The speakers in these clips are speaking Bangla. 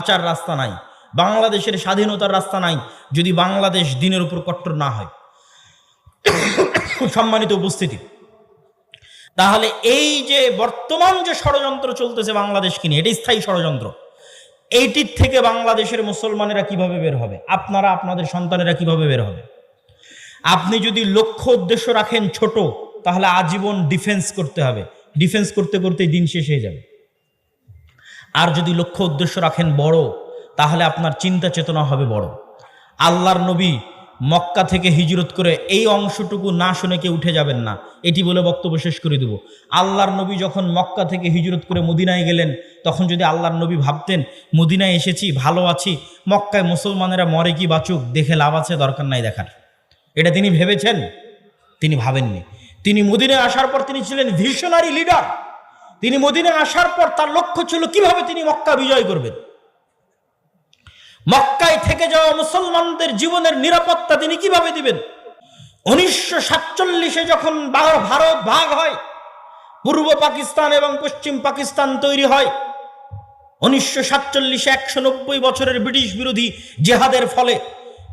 বাঁচার রাস্তা নাই, বাংলাদেশের স্বাধীনতার রাস্তা নাই যদি বাংলাদেশ দিনের উপর কট্টর না হয়। সম্মানিত উপস্থিতি, তাহলে এই যে বর্তমান যে ষড়যন্ত্র চলতেছে বাংলাদেশকে নিয়ে, এটা স্থায়ী ষড়যন্ত্র। এইটির থেকে বাংলাদেশের মুসলমানেরা কিভাবে বের হবে, আপনারা আপনাদের সন্তানেরা কিভাবে বের হবে? আপনি যদি লক্ষ্য উদ্দেশ্য রাখেন ছোট, তাহলে আজীবন ডিফেন্স করতে হবে, ডিফেন্স করতে করতেই দিন শেষ হয়ে যাবে। আর যদি লক্ষ্য উদ্দেশ্য রাখেন বড়, তাহলে আপনার চিন্তা চেতনা হবে বড়। আল্লাহর নবী মক্কা থেকে হিজরত করে, এই অংশটুকু না শুনে কেউ উঠে যাবেন না, এটি বলে বক্তব্য শেষ করে দেব। আল্লাহর নবী যখন মক্কা থেকে হিজরত করে মদিনায় গেলেন, তখন যদি আল্লাহর নবী ভাবতেন মদিনায় এসেছি, ভালো আছি, মক্কায় মুসলমানেরা মরে কি বাঁচুক, দেখে লাভ আছে, দরকার নাই দেখার, এটা তিনি ভেবেছেন? তিনি ভাবেননি। তিনি মদিনায় আসার পর তিনি ছিলেন ভিশনারি লিডার। তিনি মদিনায় আসার পর তার লক্ষ্য ছিল কিভাবে তিনি মক্কা বিজয় করবেন, মক্কায় থেকে যাওয়া মুসলমানদের জীবনের নিরাপত্তা তিনি কিভাবে দিবেন। 1947 যখন ভারত ভাগ হয়, পূর্ব পাকিস্তান এবং পশ্চিম পাকিস্তান তৈরি হয়, 1947 190 বছরের ব্রিটিশ বিরোধী জেহাদের ফলে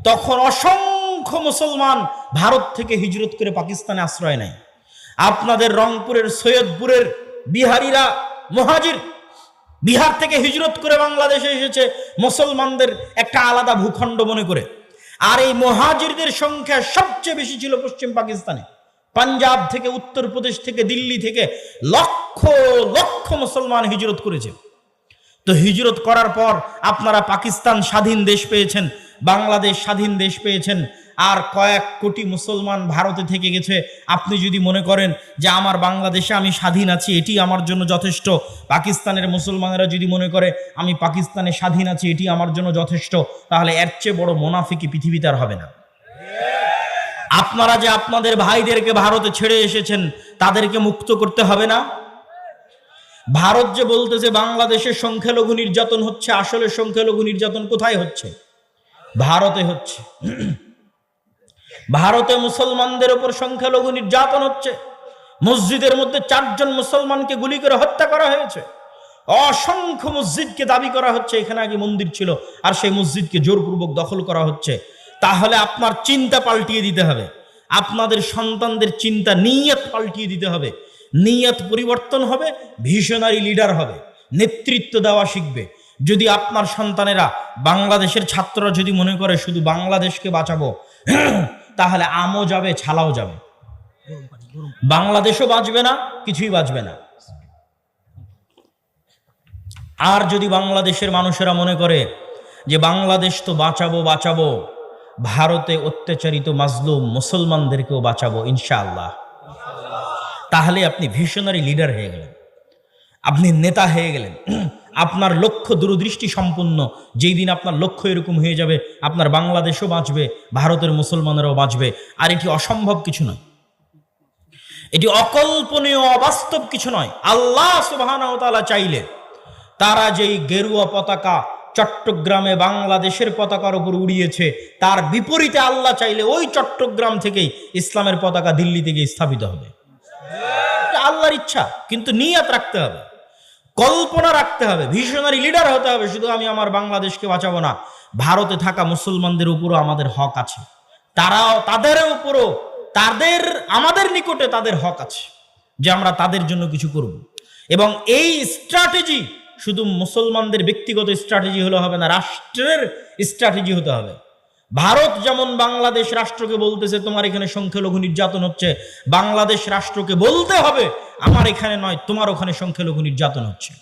তখন অসংখ্য মুসলমান ভারত থেকে হিজরত করে পাকিস্তানে আশ্রয় নেয়। আপনাদের রংপুরের সৈয়দপুরের বিহারিরা মুহাজির, বিহার থেকে হিজরত করে বাংলাদেশে এসেছে মুসলমানদের একটা আলাদা ভূখণ্ড মনে করে। আর এই মুহাজিরদের সংখ্যা সবচেয়ে বেশি ছিল পশ্চিম পাকিস্তানে। পাঞ্জাব থেকে, উত্তরপ্রদেশ থেকে, দিল্লি থেকে লক্ষ লক্ষ মুসলমান হিজরত করেছে। তো হিজরত করার পর আপনারা পাকিস্তান স্বাধীন দেশ পেয়েছেন, বাংলাদেশ স্বাধীন দেশ পেয়েছেন, আর কয়েক কোটি মুসলমান ভারতে থেকে গেছে। আপনি যদি মনে করেন যে আমার বাংলাদেশে আমি স্বাধীন আছি, এটি আমার জন্য যথেষ্ট, পাকিস্তানের মুসলমানেরা যদি মনে করে আমি পাকিস্তানে স্বাধীন আছি, এটি আমার জন্য যথেষ্ট, তাহলে এর চেয়ে বড় মুনাফিকি পৃথিবীতে আর হবে না। আপনারা যে আপনাদের ভাইদেরকে ভারতে ছেড়ে এসেছেন, তাদেরকে মুক্ত করতে হবে না? ভারত যে বলতেছে বাংলাদেশের সংখ্যালঘু নির্যাতন হচ্ছে, আসলে সংখ্যালঘু নির্যাতন কোথায় হচ্ছে? ভারতে হচ্ছে। ভারতে মুসলমানদের উপর সংখ্যালঘু নির্যাতন হচ্ছে। মসজিদের মধ্যে 4 জন মুসলমানকে গুলি করে হত্যা করা হয়েছে। অসংখ্য মসজিদকে দাবি করা হচ্ছে এখানে আগে মন্দির ছিল, আর সেই মসজিদকে জোরপূর্বক দখল করা হচ্ছে। তাহলে আপনার চিন্তা পাল্টিয়ে দিতে হবে, আপনাদের সন্তানদের চিন্তা, নিয়ত পাল্টিয়ে দিতে হবে। নিয়ত পরিবর্তন হবে, ভিশনারি লিডার হবে, নেতৃত্ব দেওয়া শিখবে। যদি আপনার সন্তানেরা, বাংলাদেশের ছাত্ররা যদি মনে করে শুধু বাংলাদেশকে বাঁচাবো, তাহলে আমও যাবে, ছালাও যাবে, বাংলাদেশও বাঁচবে না, কিছুই বাঁচবে না। আর যদি বাংলাদেশের মানুষেরা মনে করে যে বাংলাদেশ তো বাঁচাবো, ভারতে অত্যাচারিত মাজলুম মুসলমানদেরকেও বাঁচাবো ইনশাআল্লাহ, তাহলে আপনি ভিশনারি লিডার হয়ে গেলেন, আপনি নেতা হয়ে গেলেন। আপনার লক্ষ্য দূরদৃষ্টি সম্পন্ন। যেই দিন আপনার লক্ষ্য এরকম হয়ে যাবে, আপনার বাংলাদেশও বাঁচবে, ভারতের মুসলমানেরাও বাঁচবে। আর এটি অসম্ভব কিছু নয়, এটি অকল্পনীয়, অবাস্তব কিছু নয়। আল্লাহ সুবহানাহু ওয়া তাআলা চাইলে তারা যেই গেরুয়া পতাকা চট্টগ্রামে বাংলাদেশের পতাকার উপর উড়িয়েছে, তার বিপরীতে আল্লাহ চাইলে ওই চট্টগ্রাম থেকেই ইসলামের পতাকা দিল্লি থেকে স্থাপিত হবে। আল্লাহর ইচ্ছা, কিন্তু নিয়ত রাখতে হবে, কল্পনা রাখতে হবে, ভিশনারি লিডার হতে হবে। শুধু আমি আমার বাংলাদেশকে বাঁচাবো না, ভারতে থাকা মুসলমানদের উপরও আমাদের হক আছে, তারাও, তাদের উপরও, আমাদের নিকটে তাদের হক আছে যে আমরা তাদের জন্য কিছু করব। এবং এই স্ট্র্যাটেজি শুধু মুসলমানদের ব্যক্তিগত স্ট্র্যাটেজি হলে হবে না, রাষ্ট্রের স্ট্র্যাটেজি হতে হবে। ভারত যেমন বাংলাদেশ রাষ্ট্রকে বলতেছে তোমার এখানে সংখ্যালঘু নির্যাতন হচ্ছে, বাংলাদেশ রাষ্ট্রকে বলতে হবে আমার এখানে নয়, তোমার ওখানে সংখ্যালঘু নির্যাতন হচ্ছে।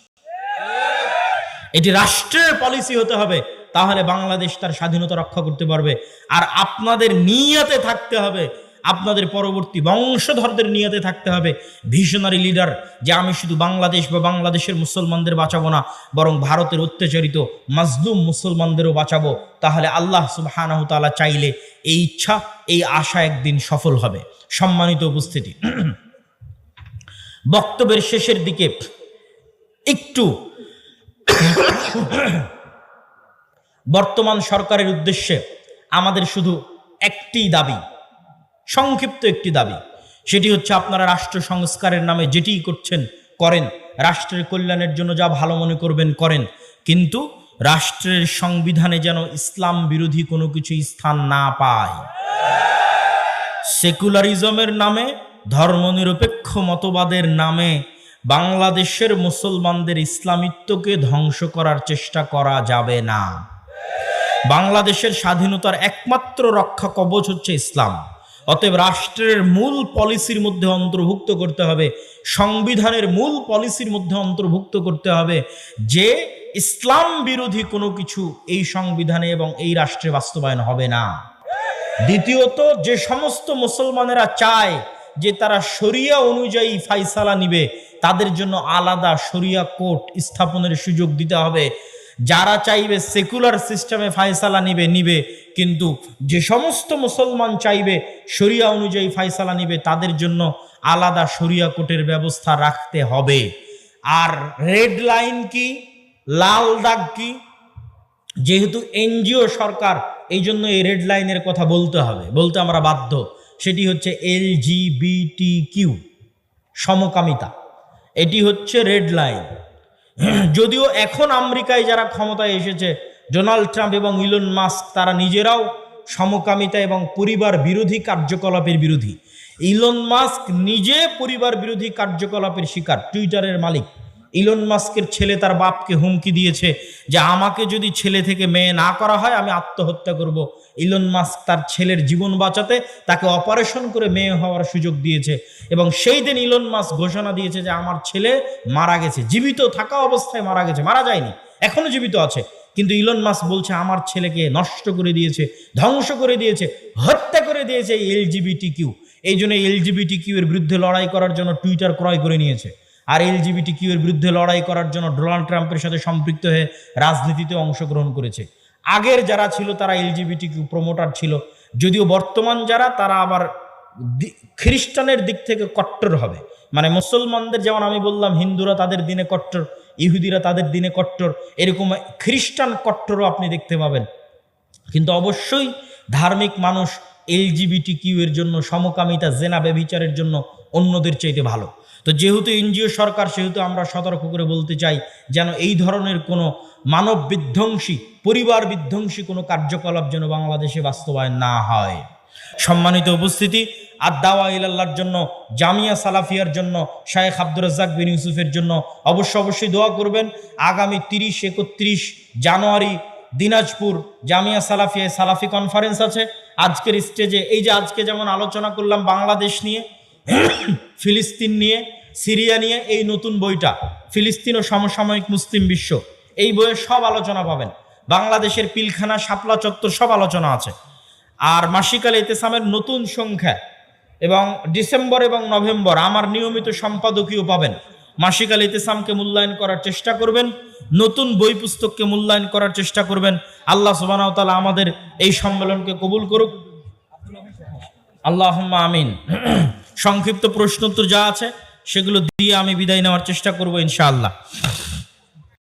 এটি রাষ্ট্রের পলিসি হতে হবে, তাহলে বাংলাদেশ তার স্বাধীনতা রক্ষা করতে পারবে। আর আপনাদের নিয়তে থাকতে হবে, আপনাদের পরবর্তী বংশধরদের নিয়তে থাকতে হবে ভিশনারি লিডার, যে আমি শুধু বাংলাদেশ বা বাংলাদেশের মুসলমানদের বাঁচাবো না, বরং ভারতের অত্যাচারিত মাজলুম মুসলমানদেরও বাঁচাবো। তাহলে আল্লাহ সুবহানাহু ওয়া তাআলা চাইলে এই ইচ্ছা, এই আশা একদিন সফল হবে। সম্মানিত উপস্থিতি, বক্তব্যের শেষের দিকে একটু বর্তমান সরকারের উদ্দেশ্যে আমাদের শুধু একটি দাবি, সংক্ষিপ্ত একটি দাবি, সেটি হচ্ছে আপনারা রাষ্ট্র সংস্কারের নামে যেটি করছেন করেন, রাষ্ট্রের কল্যাণের জন্য যা ভালো মনে করবেন করেন, কিন্তু রাষ্ট্রের সংবিধানে যেন ইসলাম বিরোধী কোনো কিছু স্থান না পায়। সেকুলারিজমের নামে, ধর্মনিরপেক্ষ মতবাদের নামে বাংলাদেশের মুসলমানদের ইসলামিত্বকে ধ্বংস করার চেষ্টা করা যাবে না। বাংলাদেশের স্বাধীনতার একমাত্র রক্ষা কবচ হচ্ছে ইসলাম। অতএব রাষ্ট্রের মূল পলিসির মধ্যে অন্তর্ভুক্ত করতে হবে, সংবিধানের মূল পলিসির মধ্যে অন্তর্ভুক্ত করতে হবে যে ইসলাম বিরোধী কোনো কিছু এই সংবিধানে এবং এই রাষ্ট্রে বাস্তবায়ন হবে না। দ্বিতীয়ত, যে সমস্ত মুসলমানেরা চায় যে তারা শরিয়া অনুযায়ী ফাইসালা নিবে, তাদের জন্য আলাদা শরিয়া কোর্ট স্থাপনের সুযোগ দিতে হবে। যারা চাইবে সেকুলার সিস্টেমে ফায়সালা নিবে, কিন্তু যে সমস্ত মুসলমান চাইবে শরিয়া অনুযায়ী ফায়সালা নিবে, তাদের জন্য আলাদা শরিয়া কোর্টের ব্যবস্থা রাখতে হবে। আর রেড লাইন কি, লাল দাগ কি? যেহেতু এনজিও সরকার, এই জন্য এই রেড লাইনের কথা বলতে আমরা বাধ্য। সেটি হচ্ছে LGBTQ, সমকামিতা। এটি হচ্ছে রেড লাইন। যদিও এখন আমেরিকায় যারা ক্ষমতায় এসেছে, ডোনাল্ড ট্রাম্প এবং ইলন মাস্ক, তারা নিজেরাও সমকামিতা এবং পরিবার বিরোধী কার্যকলাপের বিরোধী। ইলন মাস্ক নিজে পরিবার বিরোধী কার্যকলাপের শিকার, টুইটারের মালিক। ইলন মাস্কের ছেলে তার বাপকে হুমকি দিয়েছে যে আমাকে যদি ছেলে থেকে মেয়ে না করা হয় আমি আত্মহত্যা করব। ইলন মাস্ক তার ছেলের জীবন বাঁচাতে তাকে অপারেশন করে মেয়ে হওয়ার সুযোগ দিয়েছে, এবং সেই দিন ইলন মাস্ক ঘোষণা দিয়েছে যে আমার ছেলে মারা গেছে, জীবিত থাকা অবস্থায় মারা গেছে, মারা যায়নি, এখনো জীবিত আছে। কিন্তু ইলন মাস্ক বলছে আমার ছেলেকে নষ্ট করে দিয়েছে, ধ্বংস করে দিয়েছে, হত্যা করে দিয়েছে এই LGBTQ। এই জন্য LGBTQ এর বিরুদ্ধে লড়াই করার জন্য টুইটার ক্রয় করে নিয়েছে। আর LGBTQ এর বিরুদ্ধে লড়াই করার জন্য ডোনাল্ড ট্রাম্পের সাথে সম্পৃক্ত হয়ে রাজনীতিতে অংশগ্রহণ করেছে। আগের যারা ছিল তারা LGBTQ প্রমোটার ছিল, যদিও বর্তমান যারা তারা আবার খ্রিস্টানের দিক থেকে কট্টর হবে। মানে মুসলমানদের যেমন আমি বললাম হিন্দুরা তাদের দিনে কট্টর, ইহুদিরা তাদের দিনে কট্টর, এরকম খ্রিস্টান কট্টরও আপনি দেখতে পাবেন। কিন্তু অবশ্যই ধার্মিক মানুষ LGBTQ এর জন্য, সমকামিতা, জেনা, ব্যভিচারের জন্য অন্যদের চাইতে ভালো। তো যেহেতু এনজিও সরকার, সেহেতু আমরা সতর্ক করে বলতে চাই যেন এই ধরনের কোনো মানব বিধ্বংসী, পরিবার বিধ্বংসী কোনো কার্যকলাপ যেন বাংলাদেশে বাস্তবায়ন না হয়। সম্মানিত উপস্থিতি, আদ-দাওয়া ইলাল্লাহর জন্য, জামিয়া সালাফিয়ার জন্য, শায়েখ আব্দুর রাজ্জাক বিন ইউসুফের জন্য অবশ্যই দোয়া করবেন। আগামী 30-31 জানুয়ারি দিনাজপুর জামিয়া সালাফিয়ায় সালাফি কনফারেন্স আছে। আজকের স্টেজে এই যে আজকে যেমন আলোচনা করলাম বাংলাদেশ নিয়ে, ফিলিস্তিন নিয়ে, সিরিয়া নিয়ে, এই নতুন বইটা ফিলিস্তিন ও সমসাময়িক মুসলিম বিশ্ব, এই বইয়ে সব আলোচনা পাবেন। বাংলাদেশের পিলখানা, শাপলা চত্বর সব আলোচনা আছে। আর মাসিক আল ইতিসামের নতুন সংখ্যা এবং ডিসেম্বর এবং নভেম্বর আমার নিয়মিত সম্পাদকীয় পাবেন। মাসিক আল ইতিসামকে মূল্যায়ন করার চেষ্টা করবেন, নতুন বই পুস্তককে মূল্যায়ন করার চেষ্টা করবেন। আল্লাহ সুবহানাহু ওয়া তাআলা আমাদের এই সম্মেলনকে কবুল করুক, আল্লাহুম্মা আমিন। সংক্ষিপ্ত প্রশ্নোত্তর যা আছে সেগুলো দিয়ে আমি বিদায় নেওয়ার চেষ্টা করব ইনশাআল্লাহ।